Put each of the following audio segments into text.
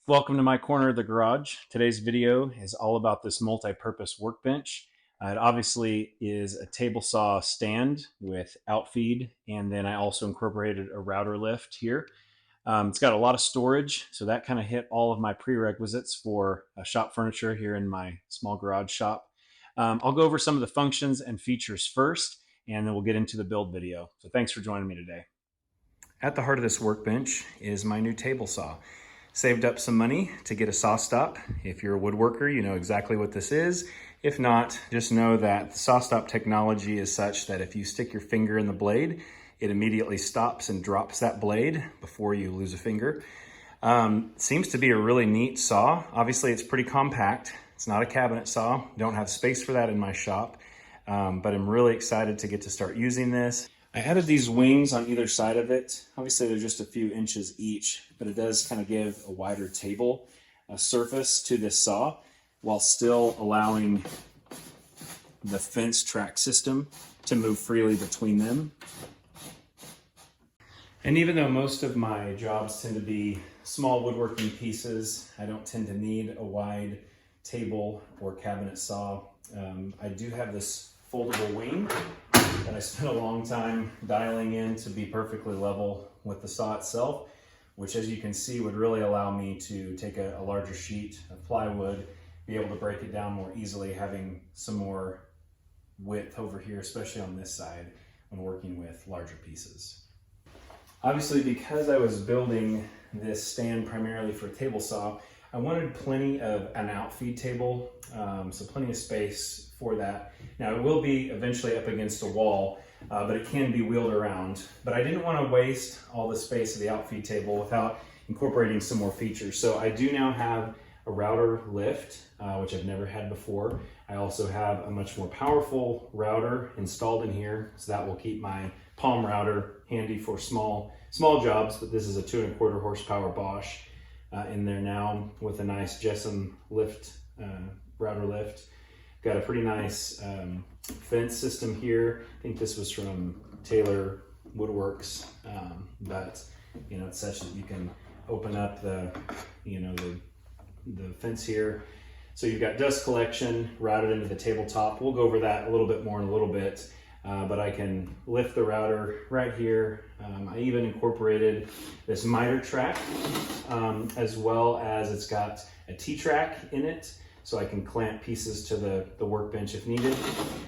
Welcome to my corner of the garage. Today's video is all about this multi-purpose workbench. It obviously is a table saw stand with outfeed, and then I also incorporated a router lift here. It's got a lot of storage, so that kind of hit all of my prerequisites for shop furniture here in my small garage shop. I'll go over some of the functions and features first, and then we'll get into the build video. So thanks for joining me today. At the heart of this workbench is my new table saw. Saved up some money to get a SawStop. If you're a woodworker, you know exactly what this is. If not, just know that the SawStop technology is such that if you stick your finger in the blade, it immediately stops and drops that blade before you lose a finger. Seems to be a really neat saw. Obviously, it's pretty compact. It's not a cabinet saw. Don't have space for that in my shop, but I'm really excited to get to start using this. I added these wings on either side of it. Obviously, they're just a few inches each, but it does kind of give a wider table surface to this saw while still allowing the fence track system to move freely between them. And even though most of my jobs tend to be small woodworking pieces, I don't tend to need a wide table or cabinet saw. I do have this foldable wing that I spent a long time dialing in to be perfectly level with the saw itself, which, as you can see, would really allow me to take a larger sheet of plywood, be able to break it down more easily, having some more width over here, especially on this side when working with larger pieces. Obviously, because I was building this stand primarily for a table saw, I wanted plenty of an outfeed table, so plenty of space for that. Now, it will be eventually up against a wall, but it can be wheeled around. But I didn't want to waste all the space of the outfeed table without incorporating some more features. So I do now have a router lift, which I've never had before. I also have a much more powerful router installed in here, so that will keep my palm router handy for small jobs. But this is a 2¼ horsepower Bosch in there now with a nice Jessen lift, router lift. Got a pretty nice fence system here. I think this was from Taylor Woodworks, but you know, it's such that you can open up the fence here. So you've got dust collection routed into the tabletop. We'll go over that a little bit more in a little bit, but I can lift the router right here. I even incorporated this miter track, as well as it's got a T-track in it, so I can clamp pieces to the workbench if needed.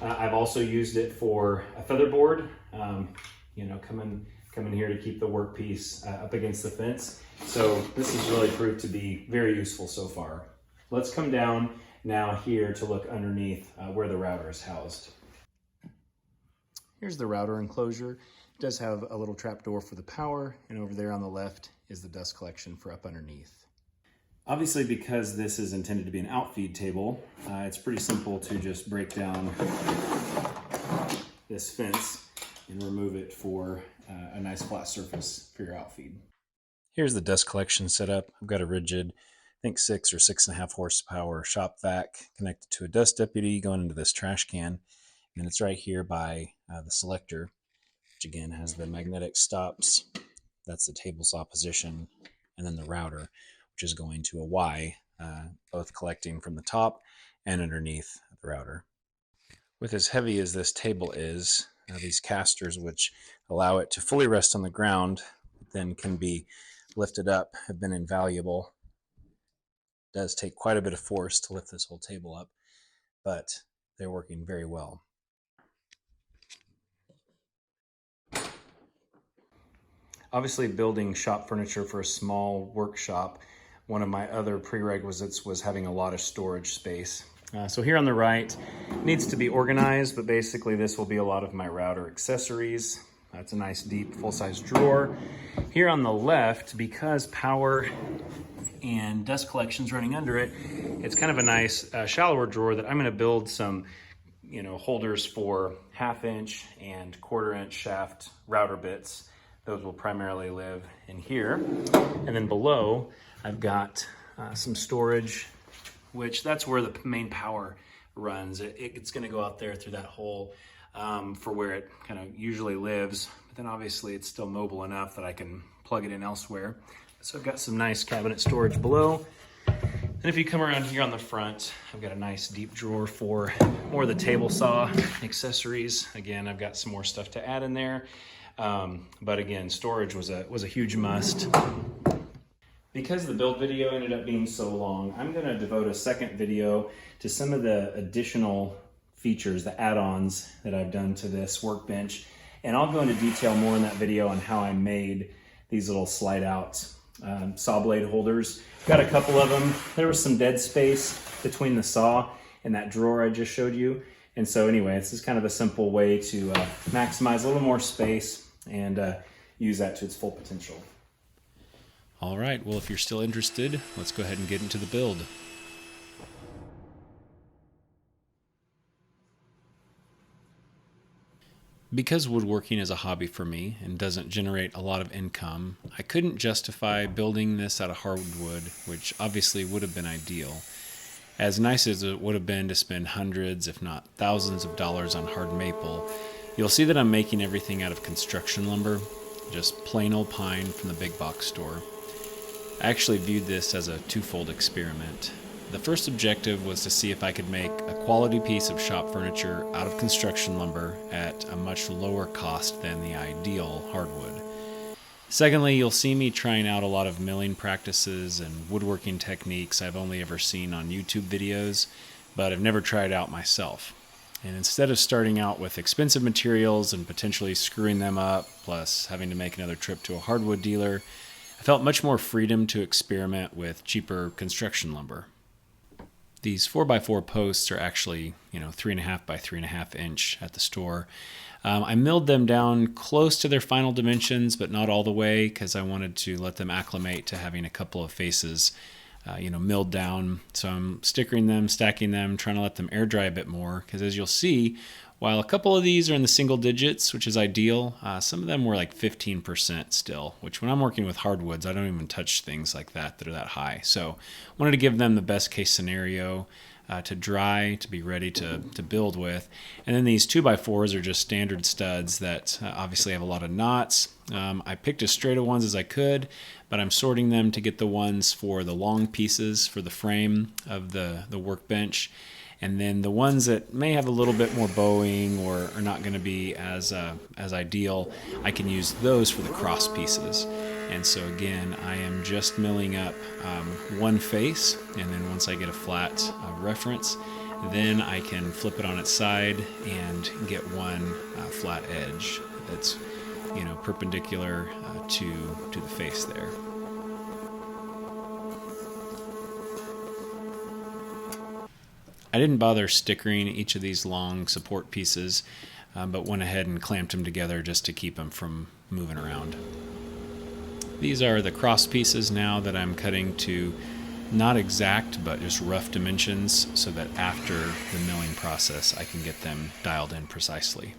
I've also used it for a feather board, coming here to keep the workpiece up against the fence. So this has really proved to be very useful so far. Let's come down now here to look underneath where the router is housed. Here's the router enclosure. It does have a little trap door for the power, and over there on the left is the dust collection for up underneath. Obviously, because this is intended to be an outfeed table, it's pretty simple to just break down this fence and remove it for a nice flat surface for your outfeed. Here's the dust collection setup. I've got a rigid, I think 6 or 6½ horsepower shop vac connected to a dust deputy going into this trash can. And it's right here by the selector, which again has the magnetic stops. That's the table saw position, and then the router, which is going to a Y, both collecting from the top and underneath the router. With as heavy as this table is, these casters, which allow it to fully rest on the ground, then can be lifted up, have been invaluable. It does take quite a bit of force to lift this whole table up, but they're working very well. Obviously, building shop furniture for a small workshop, one of my other prerequisites was having a lot of storage space. So here on the right, needs to be organized, but basically this will be a lot of my router accessories. It's a nice deep full-size drawer. Here on the left, because power and dust collection's running under it, it's kind of a nice shallower drawer that I'm going to build some holders for 1/2 inch and 1/4 inch shaft router bits. Those will primarily live in here. And then below, I've got some storage, which that's where the main power runs. It's gonna go out there through that hole for where it kind of usually lives. But then obviously it's still mobile enough that I can plug it in elsewhere. So I've got some nice cabinet storage below. And if you come around here on the front, I've got a nice deep drawer for more of the table saw accessories. Again, I've got some more stuff to add in there. But again, storage was a huge must. Because the build video ended up being so long, I'm gonna devote a second video to some of the additional features, the add-ons that I've done to this workbench. And I'll go into detail more in that video on how I made these little slide out saw blade holders. Got a couple of them. There was some dead space between the saw and that drawer I just showed you. And so anyway, this is kind of a simple way to maximize a little more space and use that to its full potential. All right, well, if you're still interested, let's go ahead and get into the build. Because woodworking is a hobby for me and doesn't generate a lot of income, I couldn't justify building this out of hardwood, which obviously would have been ideal. As nice as it would have been to spend hundreds, if not thousands of dollars on hard maple, you'll see that I'm making everything out of construction lumber, just plain old pine from the big box store. I actually viewed this as a twofold experiment. The first objective was to see if I could make a quality piece of shop furniture out of construction lumber at a much lower cost than the ideal hardwood. Secondly, you'll see me trying out a lot of milling practices and woodworking techniques I've only ever seen on YouTube videos, but I've never tried out myself. And instead of starting out with expensive materials and potentially screwing them up, plus having to make another trip to a hardwood dealer, I felt much more freedom to experiment with cheaper construction lumber. These 4x4 posts are actually, 3.5 by 3.5 inch at the store. I milled them down close to their final dimensions, but not all the way, because I wanted to let them acclimate to having a couple of faces, milled down. So I'm stickering them, stacking them, trying to let them air dry a bit more, because as you'll see, while a couple of these are in the single digits, which is ideal, some of them were like 15% still, which when I'm working with hardwoods, I don't even touch things like that are that high. So I wanted to give them the best case scenario to dry, to be ready to build with. And then these 2x4s are just standard studs that obviously have a lot of knots. I picked as straight of ones as I could, but I'm sorting them to get the ones for the long pieces for the frame of the workbench. And then the ones that may have a little bit more bowing or are not going to be as ideal, I can use those for the cross pieces. And so again, I am just milling up one face, and then once I get a flat reference, then I can flip it on its side and get one flat edge that's perpendicular to the face there. I didn't bother stickering each of these long support pieces, but went ahead and clamped them together just to keep them from moving around. These are the cross pieces now that I'm cutting to not exact, but just rough dimensions so that after the milling process I can get them dialed in precisely.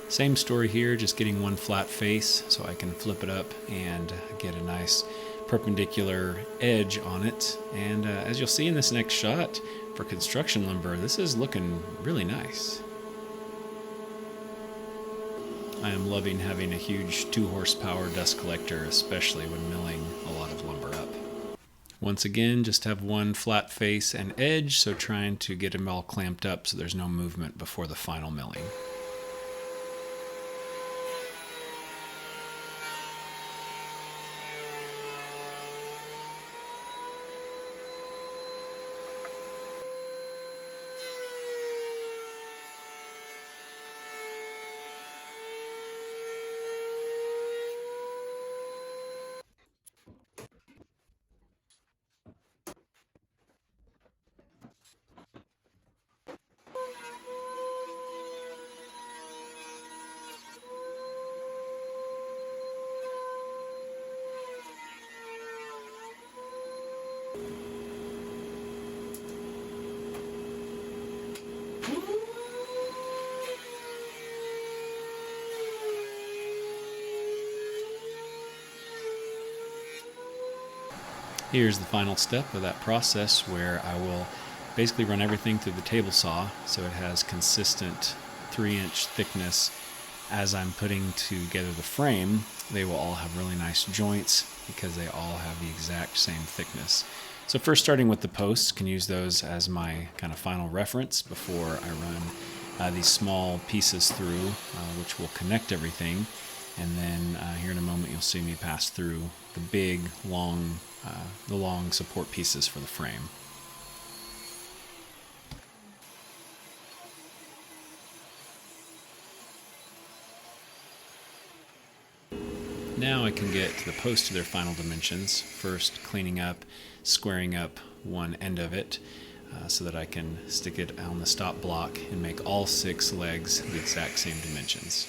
Same story here, just getting one flat face so I can flip it up and get a nice perpendicular edge on it. And as you'll see in this next shot, for construction lumber, this is looking really nice. I am loving having a huge 2 horsepower dust collector, especially when milling a lot of lumber up. Once again, just have one flat face and edge, so trying to get them all clamped up so there's no movement before the final milling. Here's the final step of that process where I will basically run everything through the table saw so it has consistent 3-inch thickness, as I'm putting together the frame, they will all have really nice joints because they all have the exact same thickness. So first, starting with the posts, can use those as my kind of final reference before I run these small pieces through, which will connect everything. And then here in a moment, you'll see me pass through the big, long support pieces for the frame. Now I can get to the post to their final dimensions, first cleaning up, squaring up one end of it so that I can stick it on the stop block and make all 6 legs the exact same dimensions.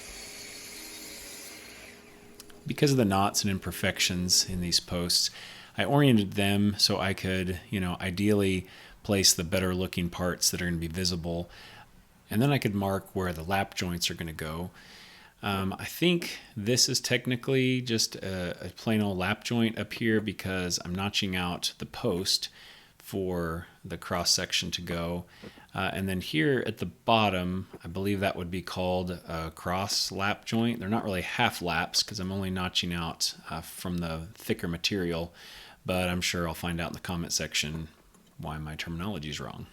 Because of the knots and imperfections in these posts, I oriented them so I could, ideally place the better looking parts that are going to be visible, and then I could mark where the lap joints are going to go. I think this is technically just a plain old lap joint up here because I'm notching out the post for the cross section to go. And then here at the bottom, I believe that would be called a cross lap joint. They're not really half laps because I'm only notching out from the thicker material, but I'm sure I'll find out in the comment section why my terminology is wrong.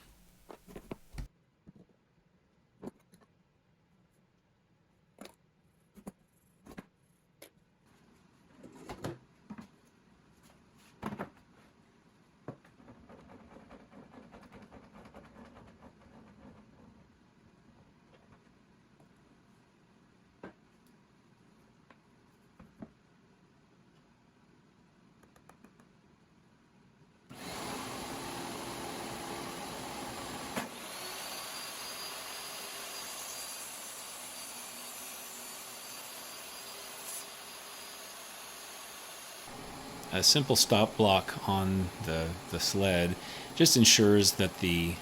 A simple stop block on the sled just ensures that the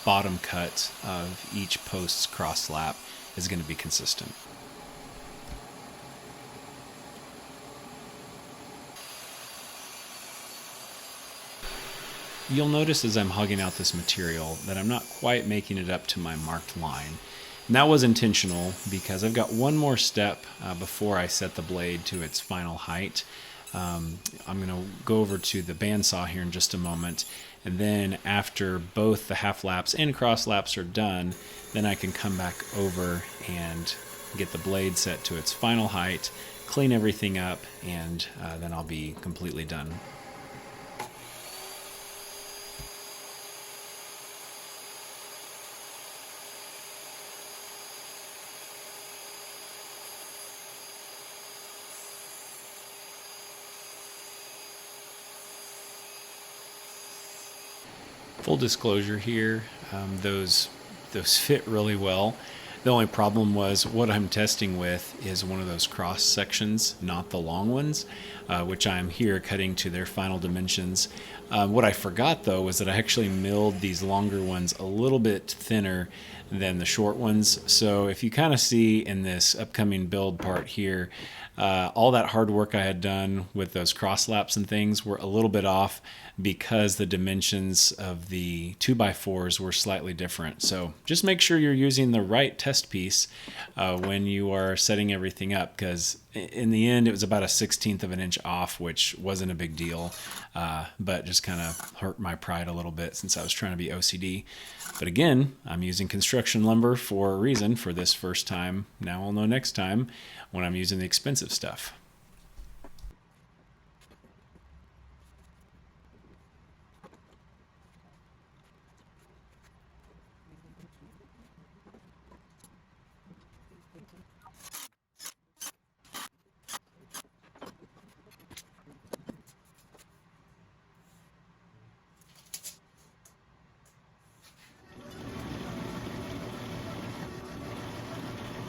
bottom cut of each post's cross lap is going to be consistent. You'll notice as I'm hugging out this material that I'm not quite making it up to my marked line. And that was intentional because I've got one more step before I set the blade to its final height. I'm going to go over to the bandsaw here in just a moment, and then after both the half laps and cross laps are done, then I can come back over and get the blade set to its final height, clean everything up, and then I'll be completely done. Full disclosure here, those fit really well. The only problem was what I'm testing with is one of those cross sections, not the long ones, which I'm here cutting to their final dimensions. What I forgot though was that I actually milled these longer ones a little bit thinner than the short ones. So if you kind of see in this upcoming build part here, all that hard work I had done with those cross laps and things were a little bit off because the dimensions of the 2x4s were slightly different. So just make sure you're using the right test piece when you are setting everything up, because in the end it was about a 1/16 of an inch off, which wasn't a big deal, but just kind of hurt my pride a little bit since I was trying to be OCD. But again, I'm using construction lumber for a reason for this first time. Now I'll know next time when I'm using the expensive stuff.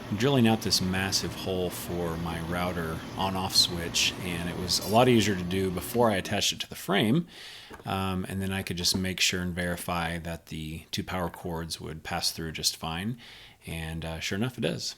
I'm drilling out this massive hole for my router on-off switch, and it was a lot easier to do before I attached it to the frame, and then I could just make sure and verify that the 2 power cords would pass through just fine, and sure enough it does.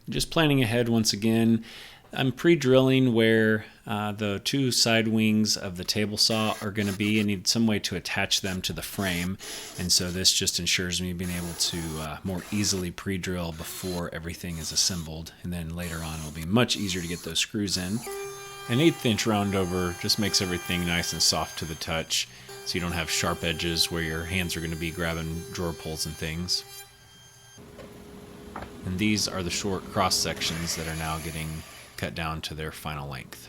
Just planning ahead once again. I'm pre-drilling where the two side wings of the table saw are going to be. I need some way to attach them to the frame, and so this just ensures me being able to more easily pre-drill before everything is assembled, and then later on it'll be much easier to get those screws in. An 1/8 inch round over just makes everything nice and soft to the touch, so you don't have sharp edges where your hands are going to be grabbing drawer pulls and things. And these are the short cross sections that are now getting cut down to their final length.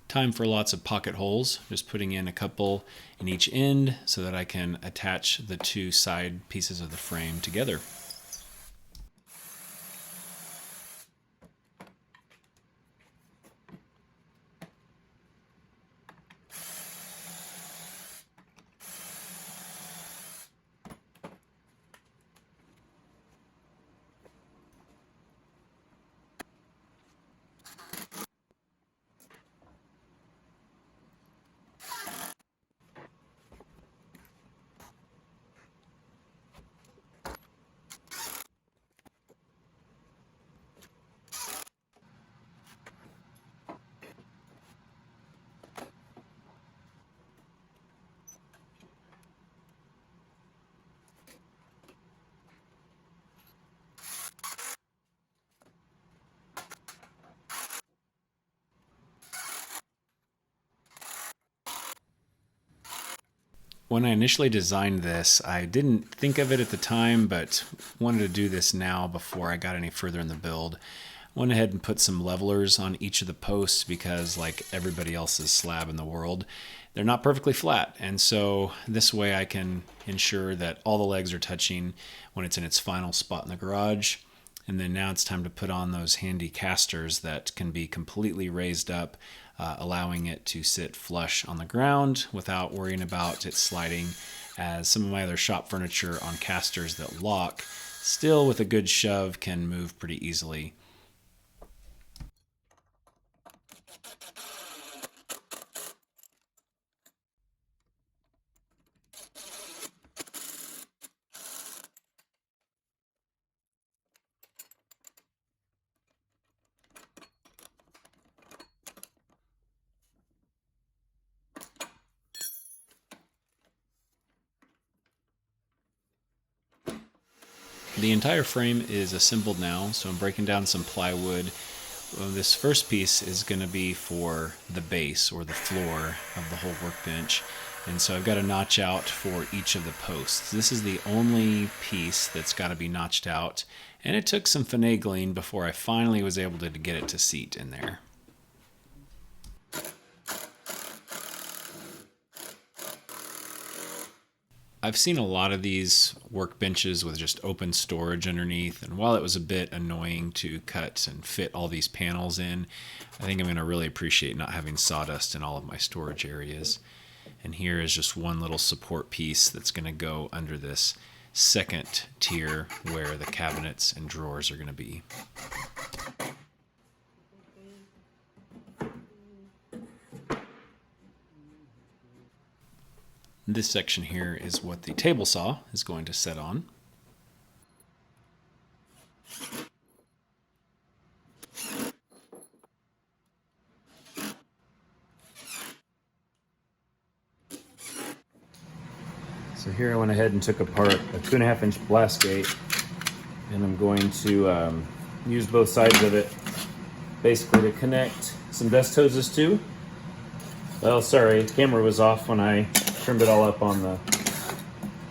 Time for lots of pocket holes, just putting in a couple in each end so that I can attach the two side pieces of the frame together. When I initially designed this, I didn't think of it at the time, but wanted to do this now before I got any further in the build. Went ahead and put some levelers on each of the posts because, like everybody else's slab in the world, they're not perfectly flat. And so this way I can ensure that all the legs are touching when it's in its final spot in the garage. And then now it's time to put on those handy casters that can be completely raised up, allowing it to sit flush on the ground without worrying about it sliding, as some of my other shop furniture on casters that lock still with a good shove can move pretty easily. The entire frame is assembled now, so I'm breaking down some plywood. This first piece is going to be for the base or the floor of the whole workbench, and so I've got a notch out for each of the posts. This is the only piece that's got to be notched out, and it took some finagling before I finally was able to get it to seat in there. I've seen a lot of these workbenches with just open storage underneath, and while it was a bit annoying to cut and fit all these panels in, I think I'm going to really appreciate not having sawdust in all of my storage areas. And here is just one little support piece that's going to go under this second tier where the cabinets and drawers are going to be. This section here is what the table saw is going to set on. So here I went ahead and took apart a 2.5 inch blast gate, and I'm going to use both sides of it basically to connect some vest hoses to. Well, sorry, the camera was off when I trimmed it all up on the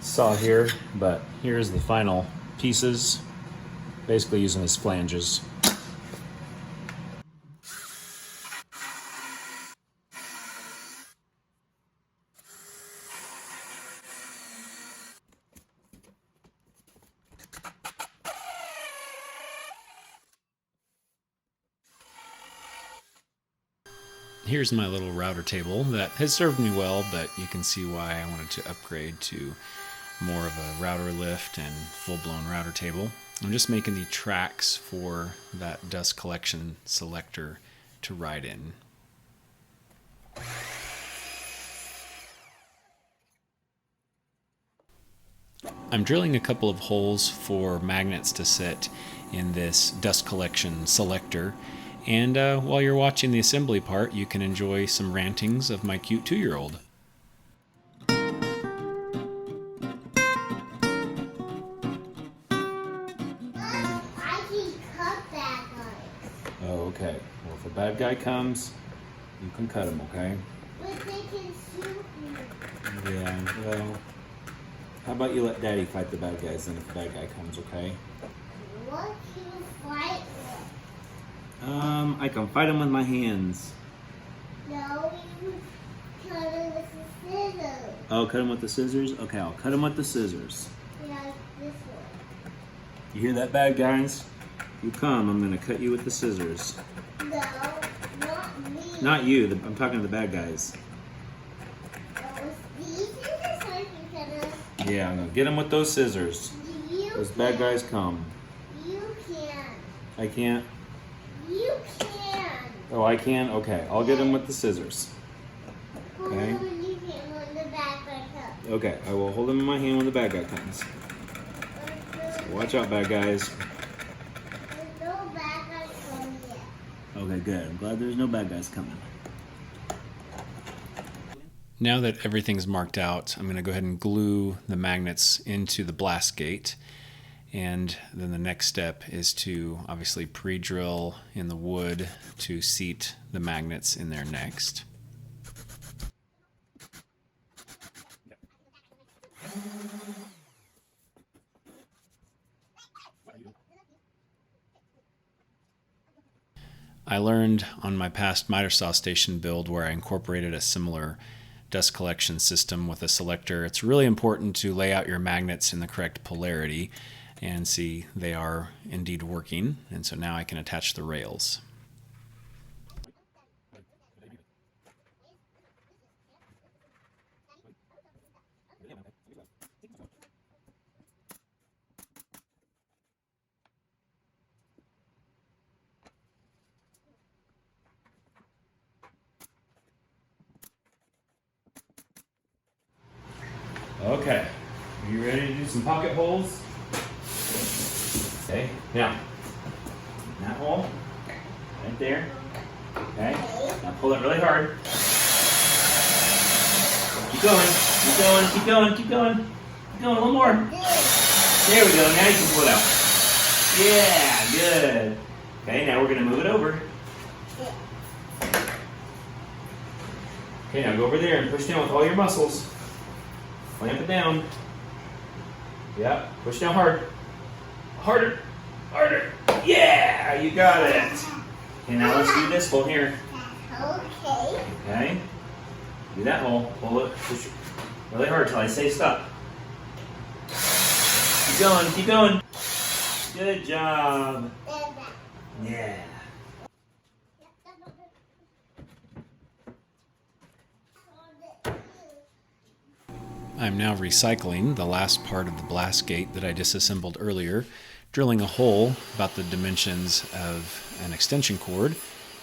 saw here, but here's the final pieces, basically using as flanges. Here's my little router table that has served me well, but you can see why I wanted to upgrade to more of a router lift and full-blown router table. I'm just making the tracks for that dust collection selector to ride in. I'm drilling a couple of holes for magnets to sit in this dust collection selector. And while you're watching the assembly part, you can enjoy some rantings of my cute 2-year-old. Oh, okay. Well, if a bad guy comes, you can cut him, okay? But they can shoot me. Yeah, well, how about you let Daddy fight the bad guys then if the bad guy comes, okay? What can you fight with? I can fight him with my hands. No, you cut it with the scissors. Oh, cut him with the scissors? Okay, I'll cut him with the scissors. Like this one. You hear that, bad guys? You come, I'm gonna cut you with the scissors. No, not me. Not you, I'm talking to the bad guys. These scissors I can cut us. Yeah, I'm gonna get him with those scissors. Those bad guys come. You can. I can't? You can. Oh, I can? Okay, I'll get him with the scissors. Okay. Hold on, you can when the bad guy comes. Okay, I will hold him in my hand when the bad guy comes. Watch out, bad guys. There's no bad guy coming yet. Okay, good. I'm glad there's no bad guys coming. Now that everything's marked out, I'm going to go ahead and glue the magnets into the blast gate. And then the next step is to obviously pre-drill in the wood to seat the magnets in there next. I learned on my past miter saw station build where I incorporated a similar dust collection system with a selector. It's really important to lay out your magnets in the correct polarity and see they are indeed working. And so now I can attach the rails. Okay, are you ready to do some pocket holes? Okay, now, that hole, right there, okay, now pull it really hard. Keep going, keep going, keep going, keep going, keep going, a little more. There we go, now you can pull it out. Yeah, good. Okay, now we're gonna move it over. Okay, now go over there and push down with all your muscles. Clamp it down. Yep, push down hard. Harder, harder. Yeah, you got it. Okay, now let's do this hole here. Okay. Okay, do that hole. Pull it, push it really hard till I say stop. Keep going, keep going. Good job. Yeah. I'm now recycling the last part of the blast gate that I disassembled earlier, drilling a hole about the dimensions of an extension cord,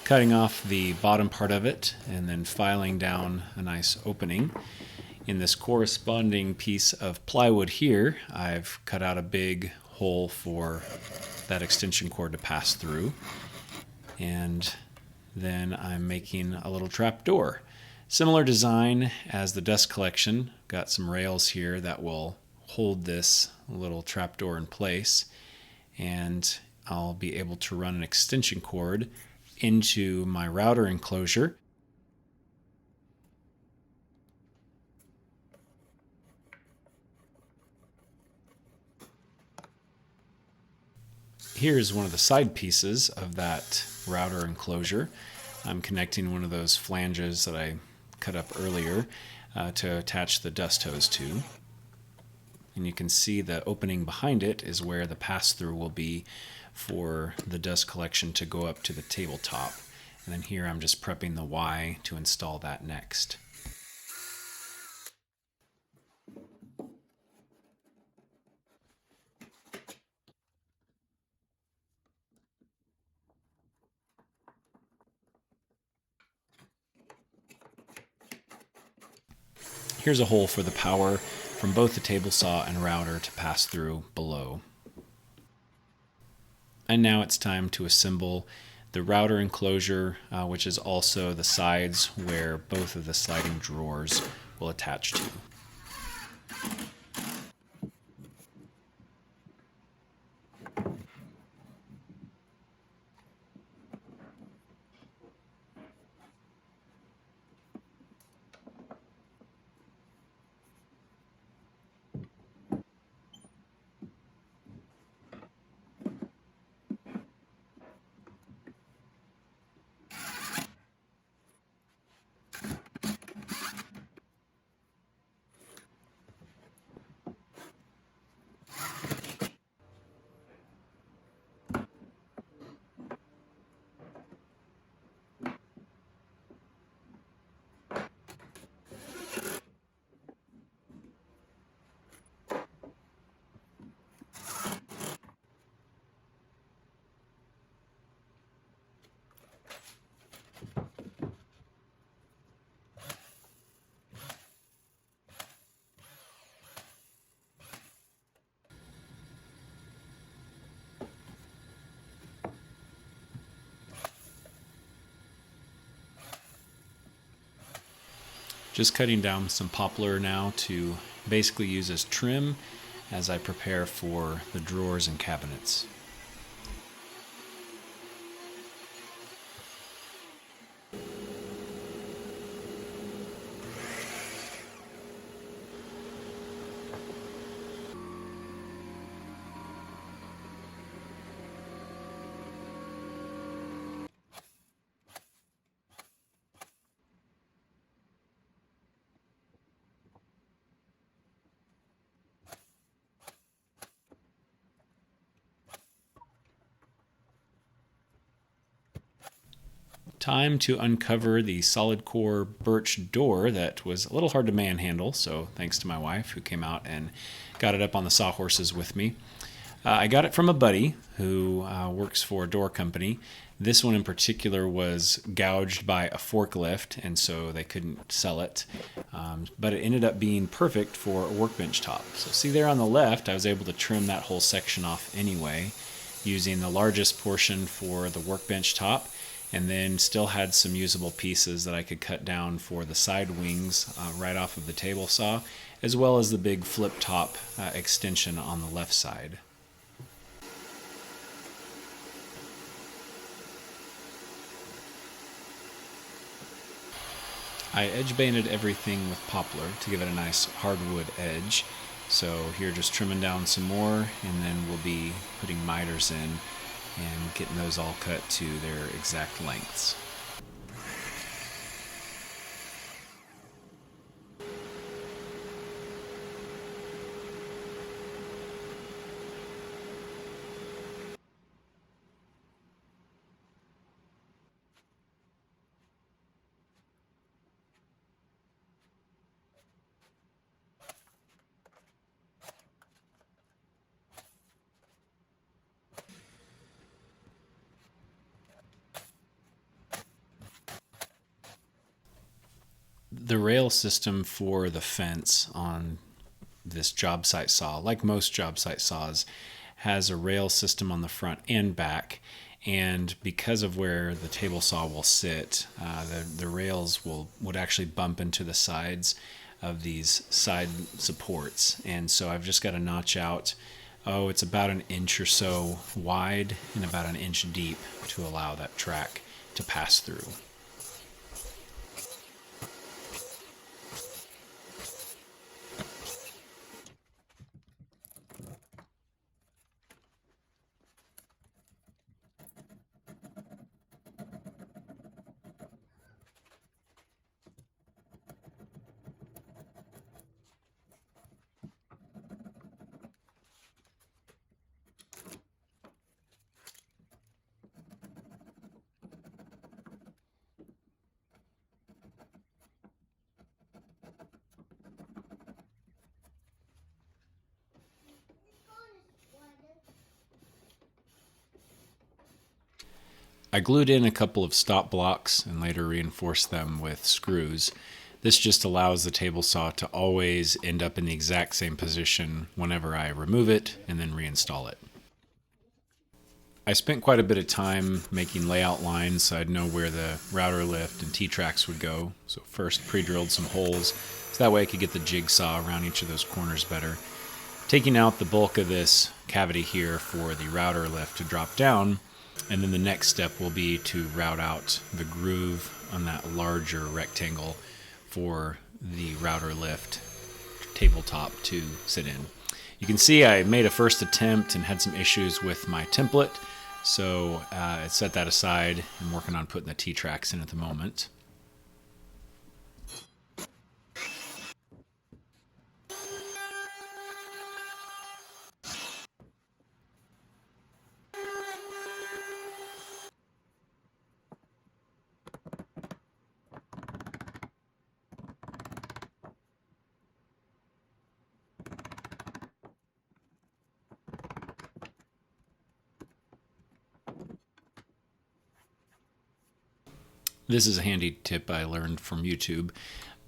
cutting off the bottom part of it, and then filing down a nice opening. In this corresponding piece of plywood here, I've cut out a big hole for that extension cord to pass through. And then I'm making a little trap door. Similar design as the dust collection. Got some rails here that will hold this little trapdoor in place, and I'll be able to run an extension cord into my router enclosure. Here's one of the side pieces of that router enclosure. I'm connecting one of those flanges that I cut up earlier to attach the dust hose to. And you can see the opening behind it is where the pass-through will be for the dust collection to go up to the tabletop. And then here I'm just prepping the Y to install that next. Here's a hole for the power from both the table saw and router to pass through below. And now it's time to assemble the router enclosure, which is also the sides where both of the sliding drawers will attach to. Just cutting down some poplar now to basically use as trim as I prepare for the drawers and cabinets. Time to uncover the solid core birch door that was a little hard to manhandle, so thanks to my wife who came out and got it up on the sawhorses with me. I got it from a buddy who works for a door company. This one in particular was gouged by a forklift, and so they couldn't sell it. But it ended up being perfect for a workbench top. So see there on the left, I was able to trim that whole section off anyway, using the largest portion for the workbench top, and then still had some usable pieces that I could cut down for the side wings right off of the table saw, as well as the big flip top extension on the left side. I edge banded everything with poplar to give it a nice hardwood edge. So here just trimming down some more, and then we'll be putting miters in and getting those all cut to their exact lengths. The rail system for the fence on this job site saw, like most job site saws, has a rail system on the front and back. And because of where the table saw will sit, the rails would actually bump into the sides of these side supports. And so I've just got to notch out, it's about an inch or so wide and about an inch deep to allow that track to pass through. I glued in a couple of stop blocks and later reinforced them with screws. This just allows the table saw to always end up in the exact same position whenever I remove it and then reinstall it. I spent quite a bit of time making layout lines so I'd know where the router lift and T-tracks would go. So first pre-drilled some holes so that way I could get the jigsaw around each of those corners better. Taking out the bulk of this cavity here for the router lift to drop down, and then the next step will be to route out the groove on that larger rectangle for the router lift tabletop to sit in. You can see I made a first attempt and had some issues with my template, so I set that aside. I'm working on putting the T-tracks in at the moment. This is a handy tip I learned from YouTube.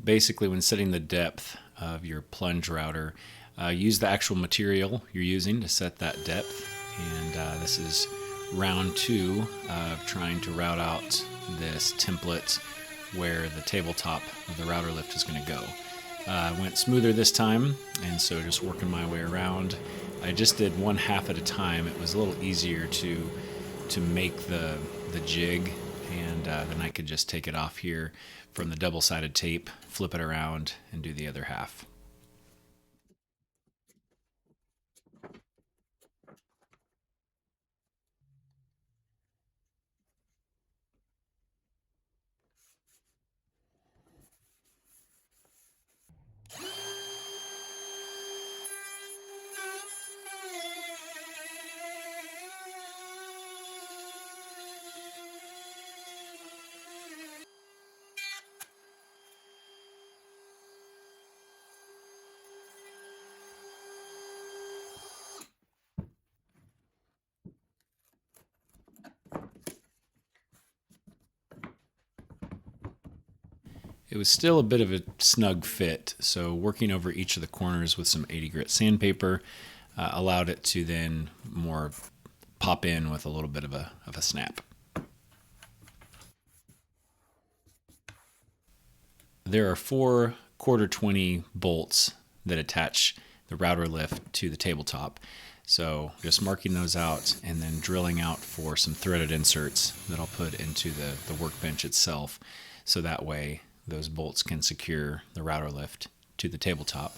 Basically, when setting the depth of your plunge router, use the actual material you're using to set that depth. And this is round 2 of trying to route out this template where the tabletop of the router lift is going to go. Went smoother this time, and so just working my way around. I just did one half at a time. It was a little easier to make the jig, and then I could just take it off here from the double-sided tape, flip it around, and do the other half. It was still a bit of a snug fit, so working over each of the corners with some 80 grit sandpaper allowed it to then more pop in with a little bit of a snap. There are 4 1/4-20 bolts that attach the router lift to the tabletop. So just marking those out and then drilling out for some threaded inserts that I'll put into the workbench itself, so that way those bolts can secure the router lift to the tabletop.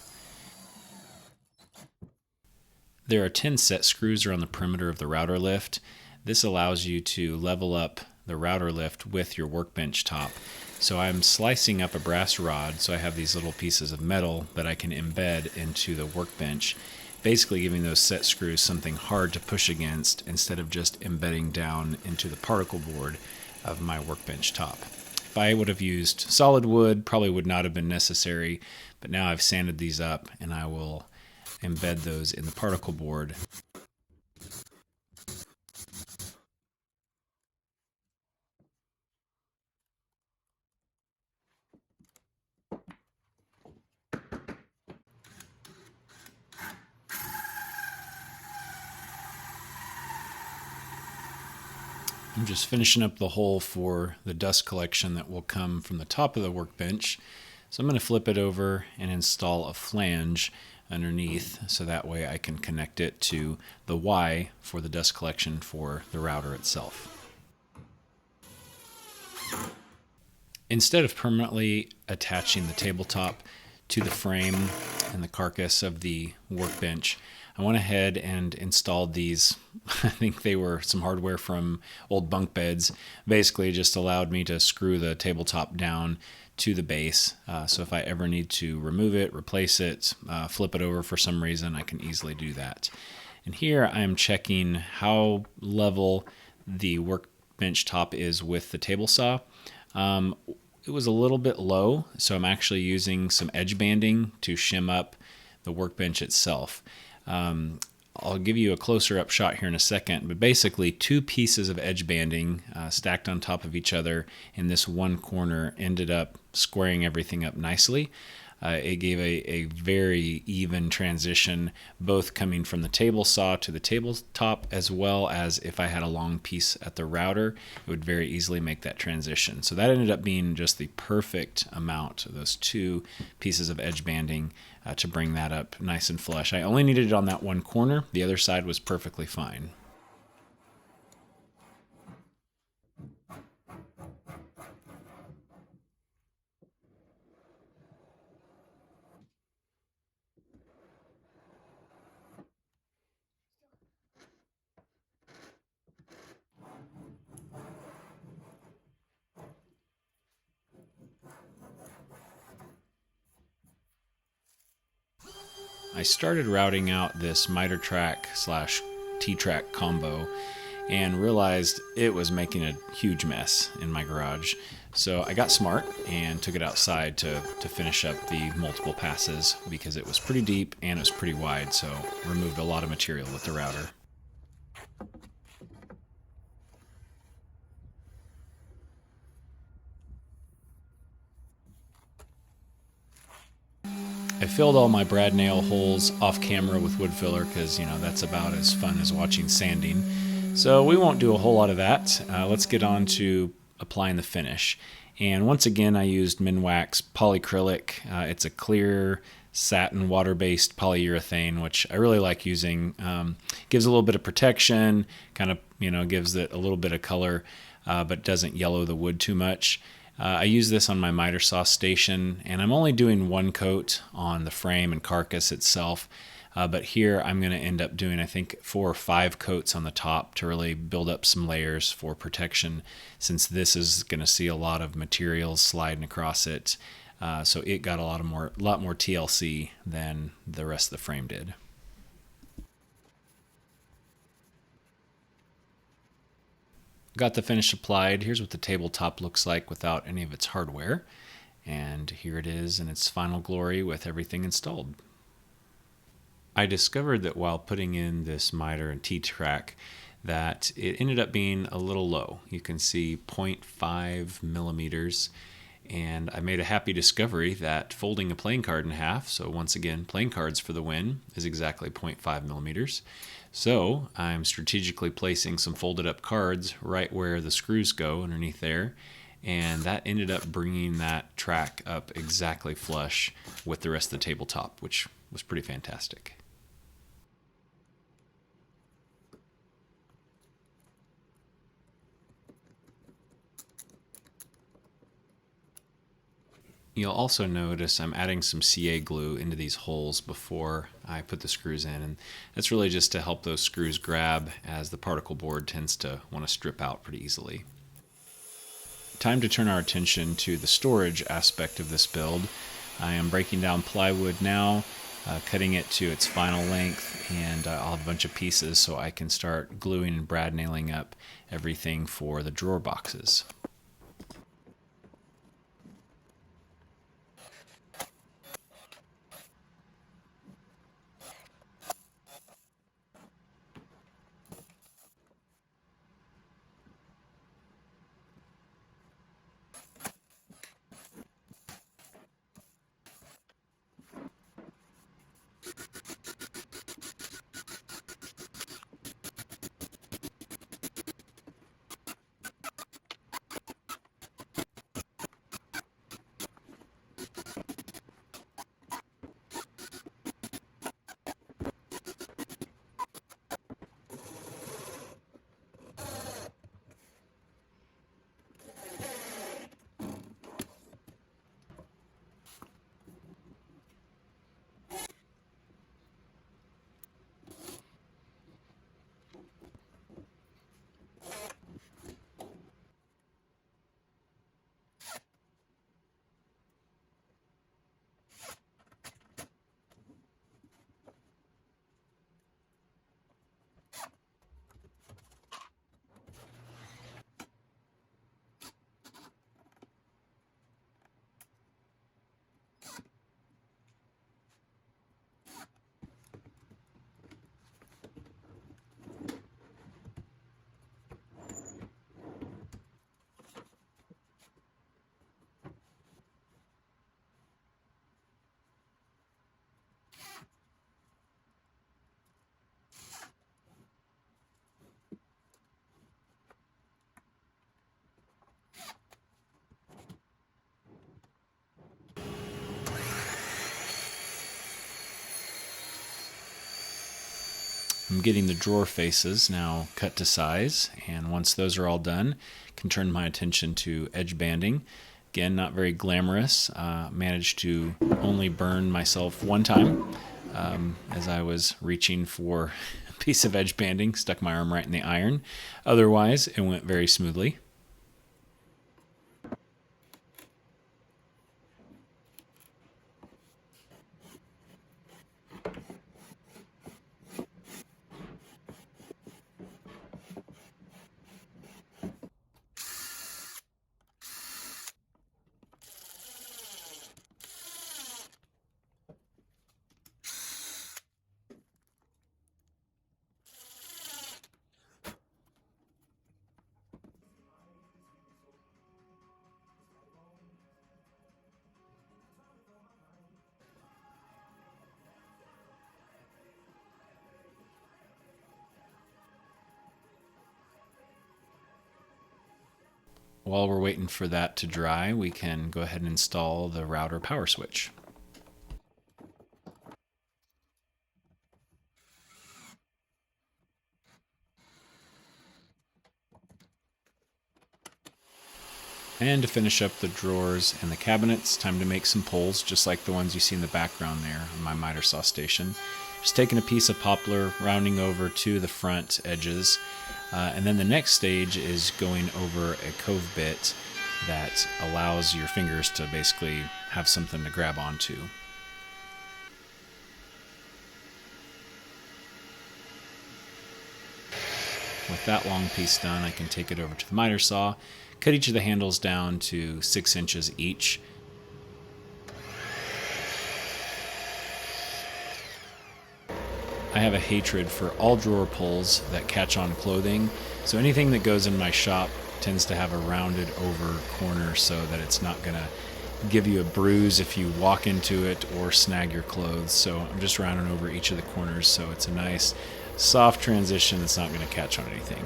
There are 10 set screws around the perimeter of the router lift. This allows you to level up the router lift with your workbench top. So I'm slicing up a brass rod, so I have these little pieces of metal that I can embed into the workbench, basically giving those set screws something hard to push against instead of just embedding down into the particle board of my workbench top. If I would have used solid wood, probably would not have been necessary, but now I've sanded these up and I will embed those in the particle board. I'm just finishing up the hole for the dust collection that will come from the top of the workbench. So I'm going to flip it over and install a flange underneath, so that way I can connect it to the Y for the dust collection for the router itself. Instead of permanently attaching the tabletop to the frame and the carcass of the workbench, I went ahead and installed these. I think they were some hardware from old bunk beds. Basically just allowed me to screw the tabletop down to the base. So if I ever need to remove it, replace it, flip it over for some reason, I can easily do that. And here I am checking how level the workbench top is with the table saw. It was a little bit low, so I'm actually using some edge banding to shim up the workbench itself. I'll give you a closer up shot here in a second, but basically 2 pieces of edge banding stacked on top of each other in this one corner ended up squaring everything up nicely. It gave a very even transition, both coming from the table saw to the tabletop, as well as if I had a long piece at the router, it would very easily make that transition. So that ended up being just the perfect amount of those two pieces of edge banding to bring that up nice and flush. I only needed it on that one corner. The other side was perfectly fine. I started routing out this miter track slash T-track combo and realized it was making a huge mess in my garage. So I got smart and took it outside to finish up the multiple passes because it was pretty deep and it was pretty wide, so removed a lot of material with the router. I filled all my brad nail holes off camera with wood filler because, that's about as fun as watching sanding. So we won't do a whole lot of that. Let's get on to applying the finish. And once again, I used Minwax polyacrylic. It's a clear satin water-based polyurethane, which I really like using. Gives a little bit of protection, kind of, gives it a little bit of color, but doesn't yellow the wood too much. I use this on my miter saw station, and I'm only doing one coat on the frame and carcass itself. But here I'm going to end up doing, I think, 4 or 5 coats on the top to really build up some layers for protection, since this is going to see a lot of materials sliding across it. So it got a lot more TLC than the rest of the frame did. Got the finish applied. Here's what the tabletop looks like without any of its hardware. And here it is in its final glory with everything installed. I discovered that while putting in this miter and T-track that it ended up being a little low. You can see 0.5 millimeters. And I made a happy discovery that folding a playing card in half, so once again, playing cards for the win, is exactly 0.5 millimeters. So I'm strategically placing some folded up cards right where the screws go underneath there, and that ended up bringing that track up exactly flush with the rest of the tabletop, which was pretty fantastic. You'll also notice I'm adding some CA glue into these holes before I put the screws in, and that's really just to help those screws grab, as the particle board tends to want to strip out pretty easily. Time to turn our attention to the storage aspect of this build. I am breaking down plywood now, cutting it to its final length, and I'll have a bunch of pieces so I can start gluing and brad nailing up everything for the drawer boxes. I'm getting the drawer faces now cut to size, and once those are all done, I can turn my attention to edge banding. Again, not very glamorous. Managed to only burn myself one time as I was reaching for a piece of edge banding, stuck my arm right in the iron. Otherwise, it went very smoothly. While we're waiting for that to dry, we can go ahead and install the router power switch. And to finish up the drawers and the cabinets, time to make some poles, just like the ones you see in the background there on my miter saw station. Just taking a piece of poplar, rounding over to the front edges, and then the next stage is going over a cove bit that allows your fingers to basically have something to grab onto. With that long piece done, I can take it over to the miter saw, cut each of the handles down to 6 inches each. I have a hatred for all drawer pulls that catch on clothing, so anything that goes in my shop tends to have a rounded over corner so that it's not going to give you a bruise if you walk into it or snag your clothes. So I'm just rounding over each of the corners so it's a nice soft transition that's not going to catch on anything.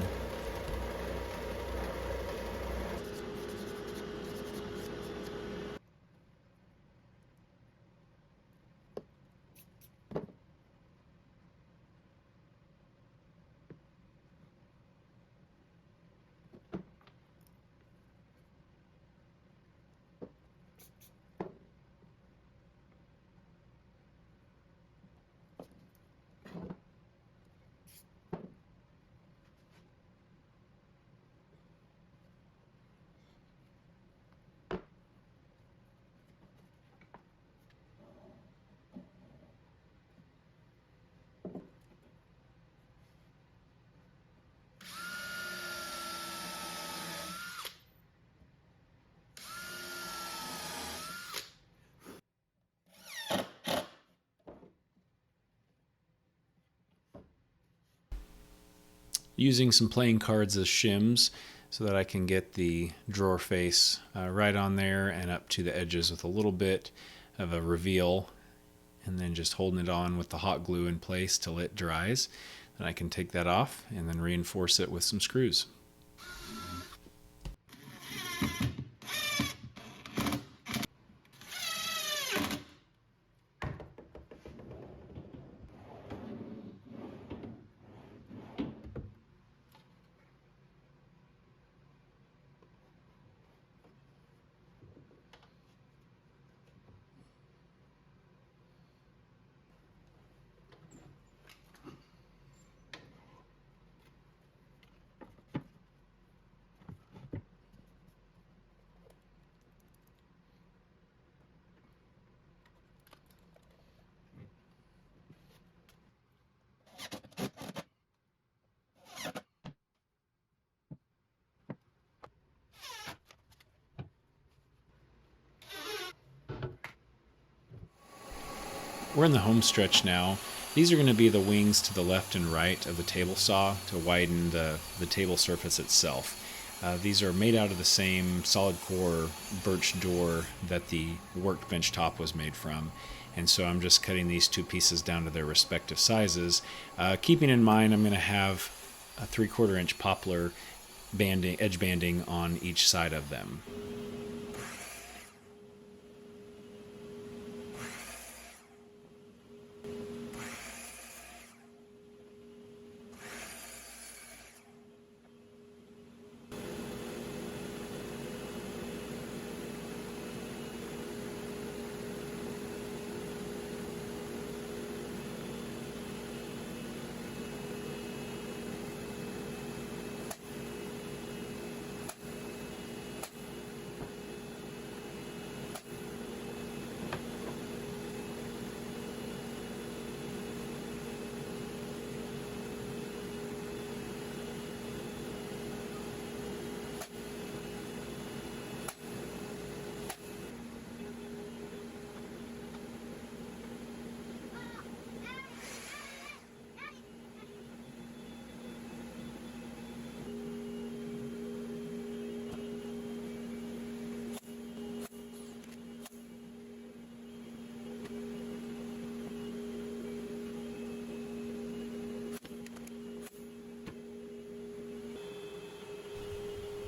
Using some playing cards as shims so that I can get the drawer face right on there and up to the edges with a little bit of a reveal, and then just holding it on with the hot glue in place till it dries. Then I can take that off and then reinforce it with some screws. We're in the home stretch now. These are going to be the wings to the left and right of the table saw to widen the table surface itself. These are made out of the same solid core birch door that the workbench top was made from. And so I'm just cutting these two pieces down to their respective sizes. Keeping in mind I'm going to have a 3/4 inch poplar banding, edge banding on each side of them.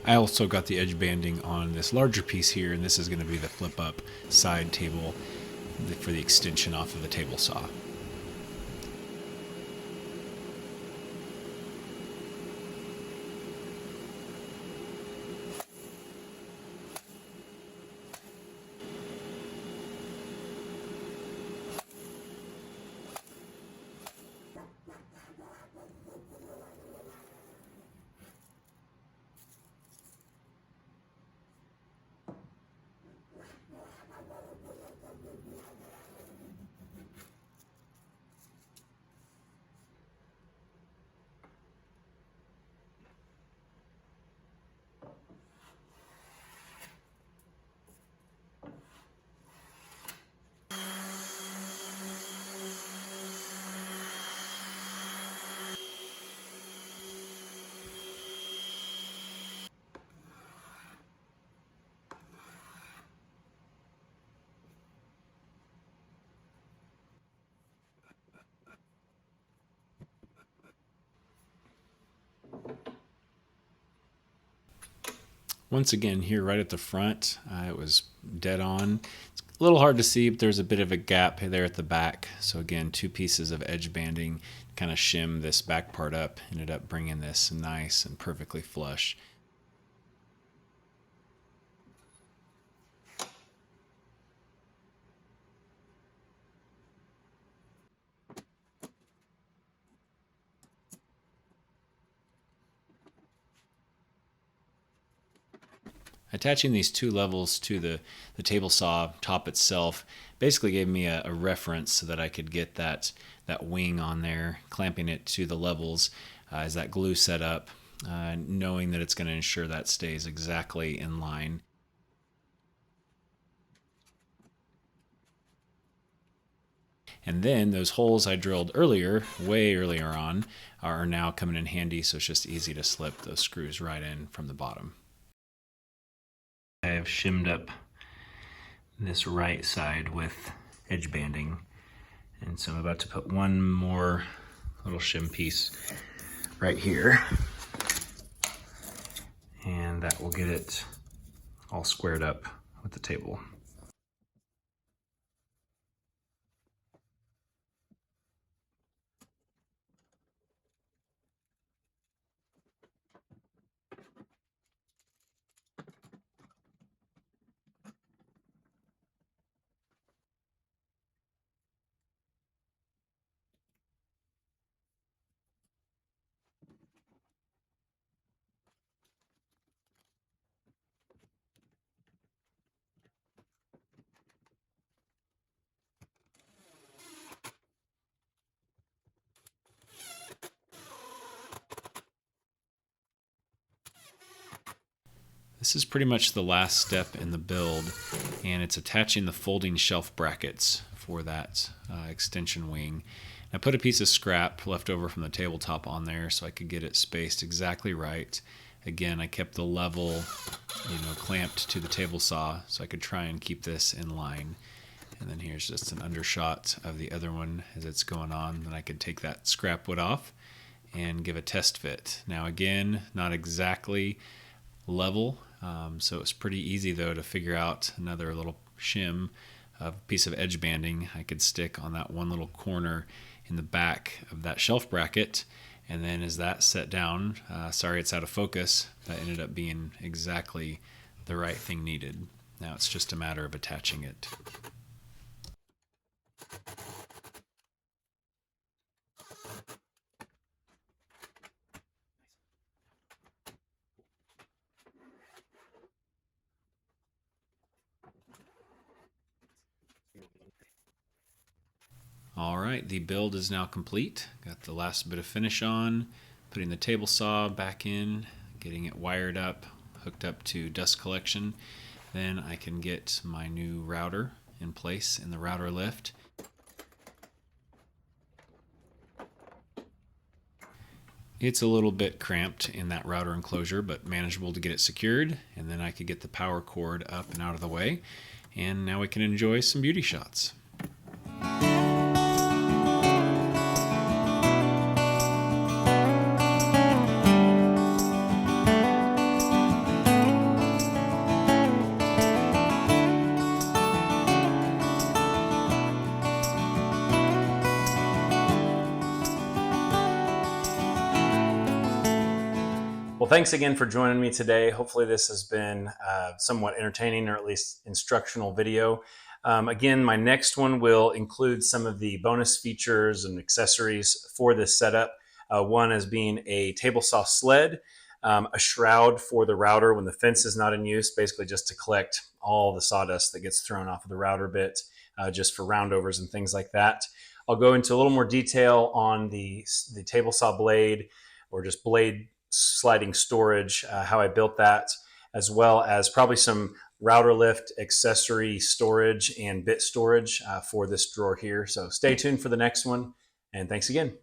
I also got the edge banding on this larger piece here, and this is going to be the flip up side table for the extension off of the table saw. Once again, here right at the front, it was dead on. It's a little hard to see, but there's a bit of a gap there at the back. So again, 2 pieces of edge banding kind of shim this back part up, ended up bringing this nice and perfectly flush. Attaching these 2 levels to the table saw top itself basically gave me a reference so that I could get that wing on there, clamping it to the levels as that glue set up, knowing that it's going to ensure that stays exactly in line. And then those holes I drilled earlier, way earlier on, are now coming in handy, so it's just easy to slip those screws right in from the bottom. I have shimmed up this right side with edge banding, and so I'm about to put one more little shim piece right here, and that will get it all squared up with the table. This is pretty much the last step in the build, and it's attaching the folding shelf brackets for that extension wing. I put a piece of scrap left over from the tabletop on there so I could get it spaced exactly right. Again, I kept the level, clamped to the table saw so I could try and keep this in line. And then here's just an undershot of the other one as it's going on. Then I could take that scrap wood off and give a test fit. Now again, not exactly level, so it's pretty easy though to figure out another little shim of a piece of edge banding I could stick on that one little corner in the back of that shelf bracket, and then as that set down, sorry it's out of focus, that ended up being exactly the right thing needed. Now it's just a matter of attaching it. All right, the build is now complete. Got the last bit of finish on, putting the table saw back in, getting it wired up, hooked up to dust collection. Then I can get my new router in place in the router lift. It's a little bit cramped in that router enclosure, but manageable to get it secured. And then I could get the power cord up and out of the way. And now we can enjoy some beauty shots. Well, thanks again for joining me today. Hopefully this has been somewhat entertaining or at least instructional video. Again, my next one will include some of the bonus features and accessories for this setup. One as being a table saw sled, a shroud for the router when the fence is not in use, basically just to collect all the sawdust that gets thrown off of the router bit, just for roundovers and things like that. I'll go into a little more detail on the table saw blade, or just blade sliding storage, how I built that, as well as probably some router lift accessory storage and bit storage for this drawer here. So stay tuned for the next one, and thanks again.